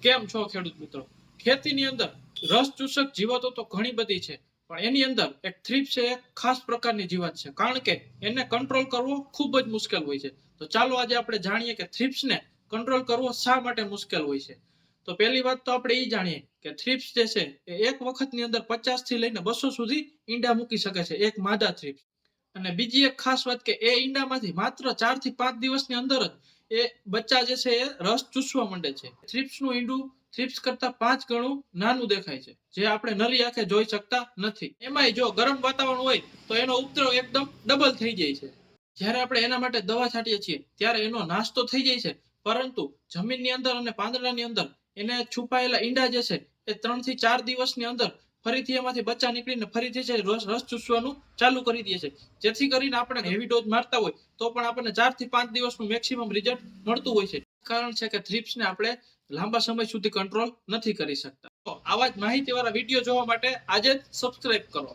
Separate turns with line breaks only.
કેમ છો ખેડૂત મિત્રો? ખેતીની અંદર રસ ચૂસક જીવાતો તો ઘણી બધી છે, પણ એની અંદર એક થ્રિપ્સ એ એક ખાસ પ્રકારની જીવાત છે, કારણ કે એને કંટ્રોલ કરવો ખૂબ જ મુશ્કેલ હોય છે. તો ચાલો આજે આપણે જાણીએ કે થ્રિપ્સને કંટ્રોલ કરવો શા માટે મુશ્કેલ હોય છે. તો પહેલી વાત તો આપણે એ જાણીએ કે થ્રિપ્સ જે છે એ એક વખતની અંદર 50 થી લઈને 200 સુધી ઈંડા મૂકી શકે છે, એક માદા થ્રિપ્સ. અને બીજી એક ખાસ વાત કે એ ઈંડામાંથી માત્ર 4 થી 5 દિવસની અંદર જ એ બચ્ચા જે છે એ રસ ચૂસવા માંડે છે. થ્રિપ્સનું ઈંડું થ્રિપ્સ કરતા 5 ગણું નાનું દેખાય છે, જે આપણે નરી આંખે જોઈ શકતા નથી. એમાંય જો ગરમ વાતાવરણ હોય તો એનો ઉપદ્રવ એકદમ ડબલ થઈ જાય છે. જ્યારે આપણે એના માટે દવા છાંટીએ છીએ ત્યારે એનો નાશ તો થઈ જાય છે, પરંતુ જમીનની અંદર અને પાંદડાની અંદર એને છુપાયેલા ઈંડા જે છે એ 3 થી 4 દિવસની અંદર ફરીથી એમાંથી બચ્ચા નીકળીને ફરીથી છે રસ ચૂસવાનું ચાલુ કરી દે છે, જેથી કરીને આપણે હેવી ડોઝ મારતા હોય તો પણ આપણને 4 થી 5 દિવસનું મેક્સિમમ રિઝલ્ટ મળતું હોય છે. કારણ છે કે થ્રિપ્સને આપણે લાંબા સમય સુધી કંટ્રોલ નથી કરી શકતા. તો આવા જ માહિતીવાળા વિડીયો જોવા માટે આજે જ સબસ્ક્રાઇબ કરો.